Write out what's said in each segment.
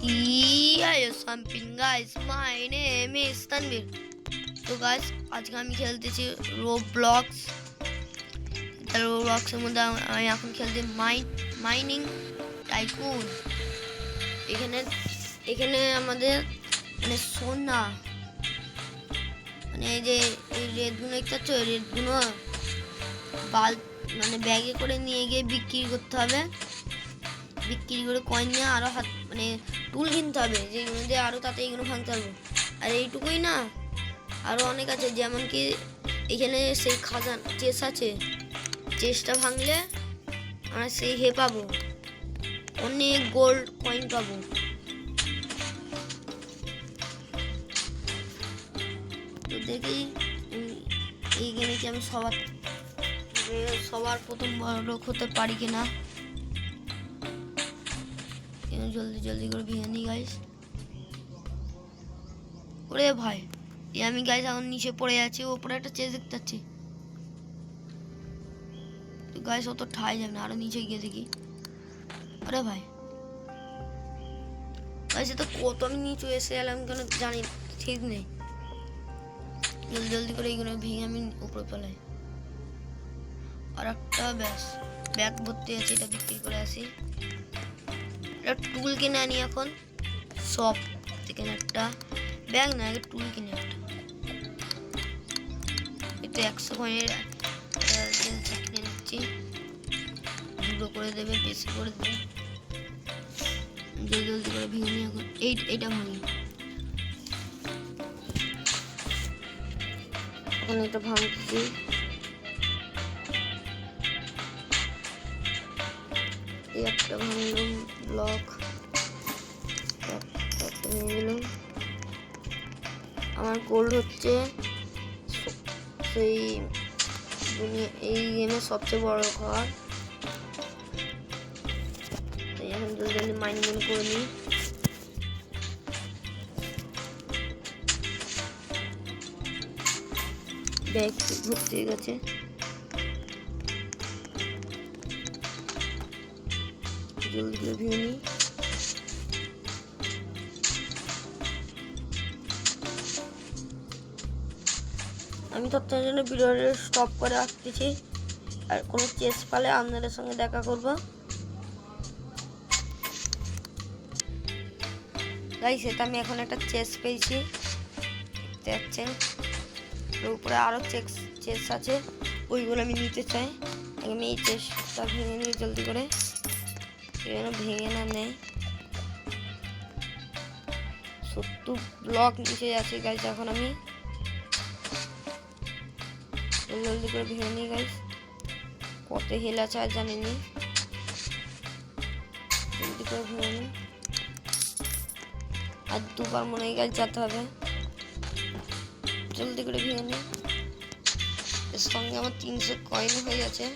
Hello something guys, my name is Tanvir. তো guys আজকে আমি খেলতেছি রোবলক্স। রোবলক্সের মধ্যে আমি এখন খেলতে মাইনিং টাইকুন। এখানে আমাদের মানে সোনা মানে এই যে এই রেডগুলো দেখতে রেডগুলো মানে ব্যাগে করে নিয়ে গিয়ে বিক্রি করতে হবে। বিক্রি করে কয়েন নিয়ে আরো মানে টুল কিনতে হবে যেগুলো দিয়ে আরো তাতে এগুলো ভাঙতে পারবো। আর এইটুকুই না, আরো অনেক আছে, যেমন কি এখানে সেই খাজান চেস আছে, চেসটা ভাঙলে আমরা সেই পাবো, অনেক গোল্ড কয়েন পাবো। তো দেখি এই গেমে কি আমি সবার প্রথম বড় হতে পারি কিনা। জলদি করে ভেঙে নি গাইস। ওরে ভাই আমি গাইস এখন নিচে পড়ে যাচ্ছি, ওপরে একটা চেজ দেখতে পাচ্ছি। তো গাইস অত ঠাই যাবে না, আরো নিচে গিয়ে দেখি। আরে ভাই গাইস তো কত আমি নিচে এসে এলাম কেন জানি ঠিক নেই। জলদি করে এইগুলো ভেঙে আমি উপরে পালাই। আর একটা ব্যাগ ভর্তি আছে, এটা বিক্রি করে আসি। টুল কিনে আনি এখন শপ থেকে, একটা ব্যাগ না আগে টুল কিনে একটা। এটা 100 কয়েনের কিনে নিচ্ছি, দুটো করে দেবে, বেশি করে দেবে। জলদি করে ভেঙে নিই এখন। এইটা ভাঙি এখন, এটা ভাঙছি। একটা ভাঙলাম ব্লক, আমার গোল্ড হচ্ছে সেই এই গেমের সবচেয়ে বড় ঘর। এখন জলদি মাইনিং করে নিই। ব্যাগ ভর্তি হয়ে গেছে। জলদি করে ভেঙে নিই। আমি ততক্ষণের জন্য ভিডিওটা স্টপ করে রাখতেছি, আর কোনো চেস পালে আপনাদের সঙ্গে দেখা করব। গাইস এটা আমি এখন একটা চেস পেয়েছি, দেখতে পাচ্ছেন। উপরে আরো চেস আছে, ওইগুলো আমি নিতে চাই। আমি এই চেসটা ভেঙে নিই জলদি করে, ভেঙে না নেই। 70 ব্লক নিচে যাচ্ছে গাইস। এখন আমি জলদি করে ভেঙে নিই গাইস। কত হেল আছে আর জানিনি, জলদি করে ভেঙে নিই। আর দুবার মনে হয় গাইস যেতে হবে, জলদি করে ভেঙে নিই। এর সঙ্গে আমার 300 কয়েন হয়ে গেছে।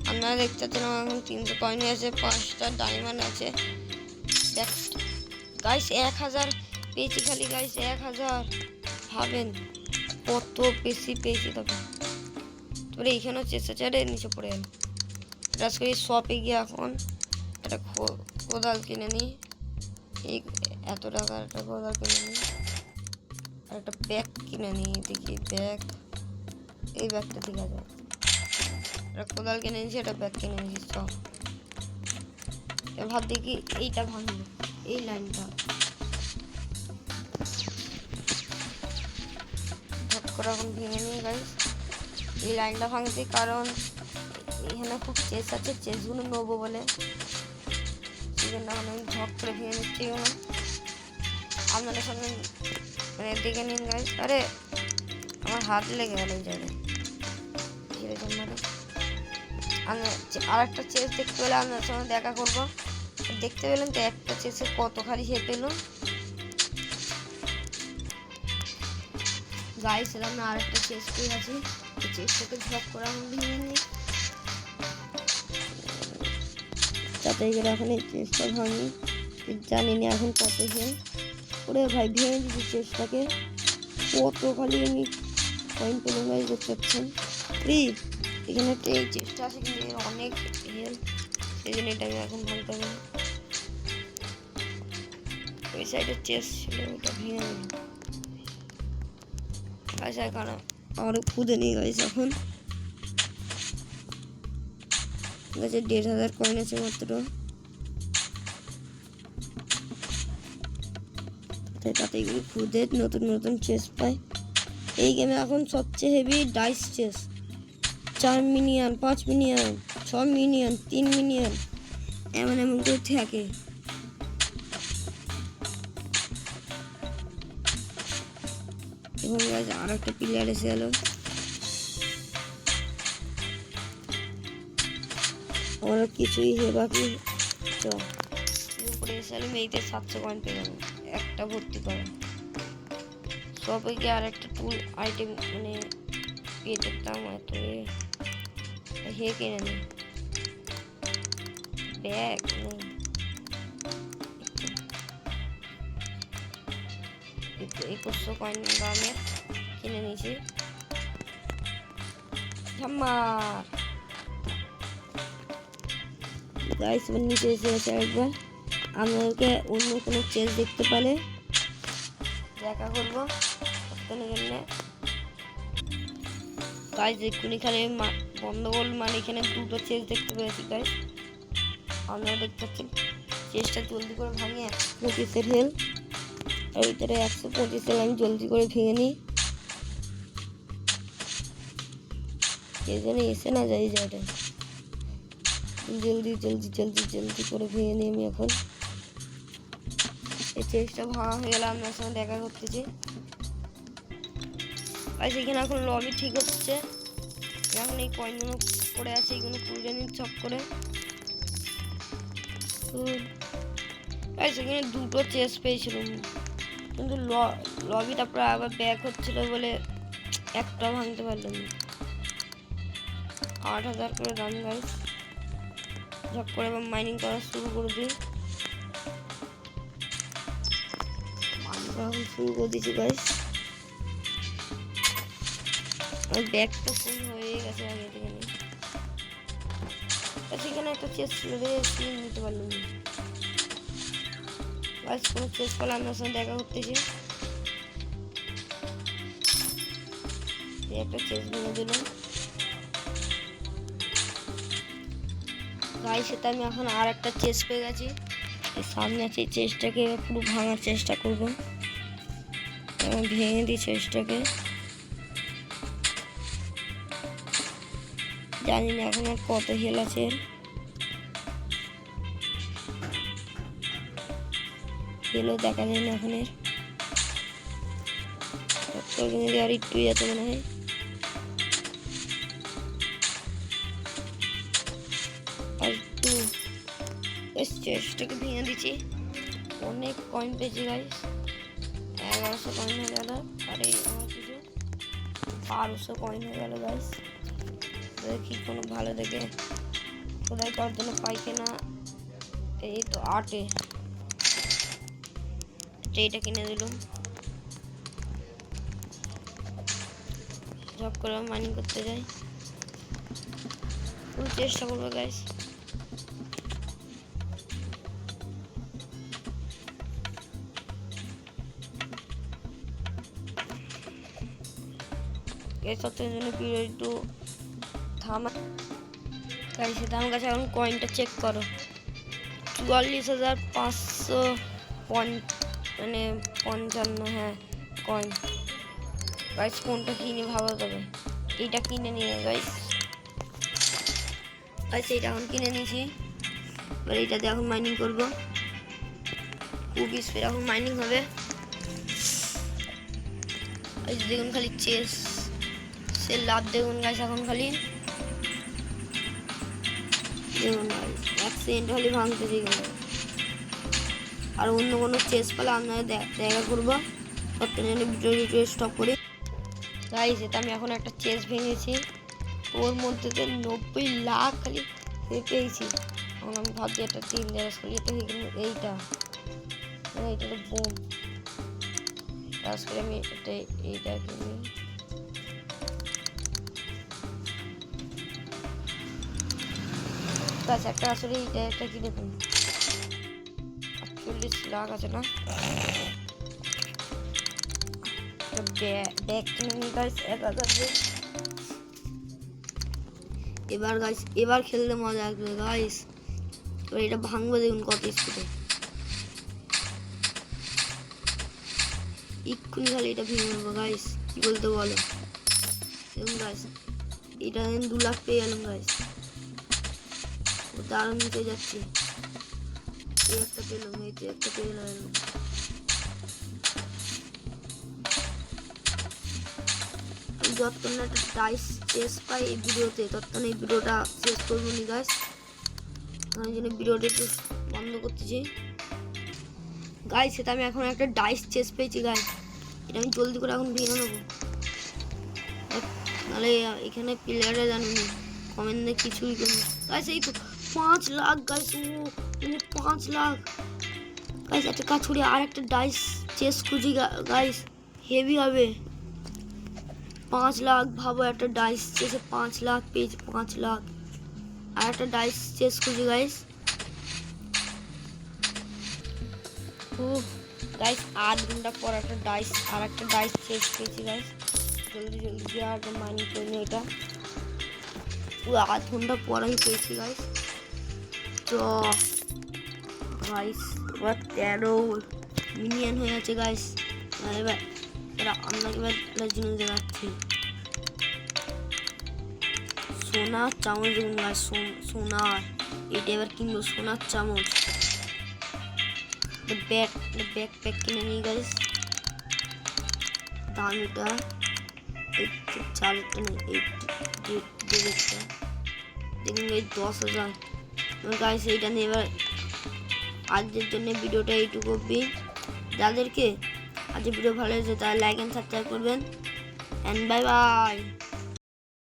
আপনারা দেখতে পাচ্ছেন আমার এখন 300 কয়েন আছে, 5টা ডায়মন্ড আছে। গাইস 1000 পেয়েছি খালি গাইস, 1000 ভাবেন কত বেশি পেয়েছি। তারপরে এইখানেও চেষ্টা চারে নিচে পড়ে গেল। রাজ করে শপে গিয়ে এখন একটা কোদাল কিনে নিই। এই এত টাকার একটা কোদাল কিনে নিই, আর একটা ব্যাগ কিনে নিই। দেখি ব্যাগ, এই ব্যাগটা ঠিক আছে। একটা কোদাল কিনে নিয়েছি, একটা ব্যাগ কিনে নিয়েছি সব। ভাব দেখি এইটা ভাঙলো, এই লাইনটা করে এখন ভেঙে নিয়ে গাইস। এই লাইনটা ভাঙছি কারণ এখানে খুব চেস আছে, চেসগুলো নেবো বলে সেজন্য আমি ঝক করে ভেঙে নিচ্ছি। আপনাদের সঙ্গে মানে দেখে নিন গাইস। আরে আমার হাত লেগে গেল এই জায়গায়, আর একটা চেস দেখতে পেলে আপনার সঙ্গে দেখা করবো। দেখতে পেলেন তো একটা চেসে কত খালি হেল্প পেলো গাইস। আমি আরেকটা চেস পেয়ে আছি, চেসটাকে ঝক করে এখন ভেঙে নিই। তাতে করে এখন এই চেসটা ভাঙি, জানি না এখন কত হেল। ওরে ভাই ভেঙে দিচ্ছি চেসটাকে, কত খালি আমি কয়েন পেলাম গাইস, দেখতে পাচ্ছেন। এখানে একটা এই চেসটা আছে কিন্তু অনেক হেল, সেই জন্য এটা আমি এখন ভাঙতে হবে। ওই সাইডে চেস্ট ছিল, ওটা ভেঙে নিল। আচ্ছা এখন আরও খুদে নিয়ে গেছে। এখন ঠিক আছে, 1,500 কয়েন আছে মাত্র। তাতে এগুলো খুদে নতুন নতুন চেস্ট পায়। এই গেমে এখন সবচেয়ে heavy dice chest, 4 million, 5 million, 6 million, 3 million এমন এমন করে থাকে। এবং আর একটা প্লেয়ার এসে গেল। আমার কিছুই বাকি। উপরে এসে গেলাম, এইতে 700 কয়েন পেয়ে গেলাম, একটা ভর্তি করা। সবে গিয়ে আর একটা টুল আইটেম মানে পেটের দাম এত হে কিনে নি। ব্যাগ নেই, 2100 কয়েন দামে কিনে নিয়েছি। গাইস নিচে এসে গেছে একবার। আমাদেরকে অন্য কোনো চেঞ্জ দেখতে পেলে দেখা করবো। গাইস এক্ষুনি এখানে গন্ডগোল, মানে এখানে দুটো চেঞ্জ দেখতে পেয়েছি গাইস। আপনারা দেখতে পাচ্ছেন চেষ্টা জলদি করে ভাঙিয়ে 125 হেল, আর ভিতরে 125 হেল আমি জলদি করে ভেঙে নিই। কে যেন এসে না যাই জায়গাটা, জলদি জলদি জলদি জলদি করে ভেঙে নিই আমি। এখন এই চেষ্টা ভাঙা হয়ে গেলে আপনার সঙ্গে দেখা করতেছি। আর সেখানে এখন লবি ঠিক হচ্ছে। এখন এই কয়েনগুলো পড়ে আছে, এইগুলো পুড়ে নিন চক করে। সেখানে দুটো চেস পেয়েছিলাম, কিন্তু লবিটা প্রায় আবার ব্যাক হচ্ছিল বলে একটা ভাঙতে পারলাম না। 8,000 করে দাম গাইস। ঝপ করে এবার মাইনিং করা শুরু করে দিই। মাইনিং করা শুরু করে দিয়েছি গাইস। আমার ব্যাগটা ফুল হয়ে গেছে আগে থেকে। সেখানে একটা চেস ছিল রে, নিতে পারলাম না গাইস। কোনো চেস পেলে আপনার সঙ্গে দেখা করতেছি। একটা চেস ভেঙে দিলাম গাইস। সেটা আমি এখন আর একটা চেস পেয়ে গেছি। সামনে আছে, এই চেসটাকে পুরো ভাঙার চেষ্টা করব। ভেঙে দিই চেসটাকে। জানি না এখন আর কত হেল আছে। হেলও দেখা যায় না এখন এর। আর একটুই আছে মনে হয়। আর একটু চেসটাকে ভেঙে দিচ্ছি। অনেক কয়েন পেয়েছি গাইস, 1100 কয়েন হয়ে গেল। আর এই আমার কিছু 1200 কয়েন হয়ে গেল গাইস। দেখি কোনো ভালো দেখে খোদাই করার জন্য পাই কিনা। এই তো 8-এ এইটা কিনে দিলাম। জব করে মাইনিং করতে যাই, পুরো চেষ্টা করবো গাইস। সত্যের জন্য ভিডিও একটু থামা গাইস। আমার কাছে এখন কয়েনটা চেক করো, 44,500 মানে 55। হ্যাঁ কয়েন গাইস। কোনটা কিনে ভালো তবে এইটা কিনে নিয়ে গাইস। গাইস এইটা এখন কিনে নিয়েছি, এবার এইটাতে এখন মাইনিং করবো। খুব স্পিড এখন মাইনিং হবে। দেখুন খালি চেস সে লাভ দেখুন গাইস। এখন খালি দেখুন এক সেকেন্ড খালি ভাঙতেছি গেল। আর অন্য কোনো চেস পেলে আপনারা দেখা করবো। ততক্ষণে ভিডিও স্টপ করি গাইস। এটা আমি এখন একটা চেস ভেঙেছি, ওর মধ্যে তো 90 লাখ খালি পেয়েছি। এখন আমি ভাবছি একটা 3 জায়গা করি। এটা এইটা এইটা তো বোম কাজ করে আমি এইটা কিনি। একটা আসলে এইটা একটা কিনে দিন। 40 লাখ আছে না? ব্যাগ কিনে নিই গাইস 1000 দিয়ে। এবার গাইস এবার খেলতে মজা আসবে গাইস। এবার এটা ভাঙবো, দেখুন কত স্পিডে। এক্ষুনি খালি এটা ভেঙে নেবো গাইস, কি বলতে বলো। দেখুন গাইস এটা 2 লাখ পেয়ে গেলাম গাইস। ও দারুণ নিতে যাচ্ছে। এই একটা পেলাম, এই তো একটা পেয়ে গেলাম। যতক্ষণ না একটা ডাইস শেষ পাই এই ভিডিওতে, ততক্ষণ এই ভিডিওটা শেষ করবো নি গাইস। তার জন্য ভিডিওটা একটু বন্ধ করতেছি গাইস। সেটা আমি এখন একটা ডাইস চেস পেয়েছি গাইস, এটা আমি জলদি করে এখন ভেঙে নেবো, নাহলে এখানে প্লেয়াররা জানুনি কমেন্টে কিছুই করবে গাইস। এই তো 5 লাখ গাইস, ও 5 লাখ গাইস। একটা কাজ করি, আর একটা ডাইস চেস খুঁজি গাইস, হেভি হবে। 5 লাখ, ভাবো একটা ডাইস চেসে 5 লাখ পেয়েছি, 5 লাখ। আর একটা ডাইস চেস খুঁজি গাইস। ও গাইস 8 ঘন্টা পর একটা ডাইস, আর একটা ডাইস চেস পেয়েছি গাইস। জলদি জলদি দিয়ে আর মাইনিং করে নিই এটা। পুরো 8 ঘন্টা পর আমি পেয়েছি গাইস। তো গাইস এবার 13 মিলিয়ন হয়ে গেছে গাইস। এবার আপনাকে এবার জিনিস দেখাচ্ছি। সোনার চামচ দেখুন গাইস, সোনার। এটা এবার কিনবো সোনার চামচ। ব্যাকপ্যাক কিনে নিই গাইস। দাম এটা 4টা নেই, 8 দেখুন গাইস 10,000 গাইস। এইটা নিয়ে এবার আজকের জন্য ভিডিওটা এইটুকু অবধি। যাদেরকে আজকের ভিডিও ভালো লেগেছে তারা লাইক এন্ড সাবস্ক্রাইব করবেন। And bye by.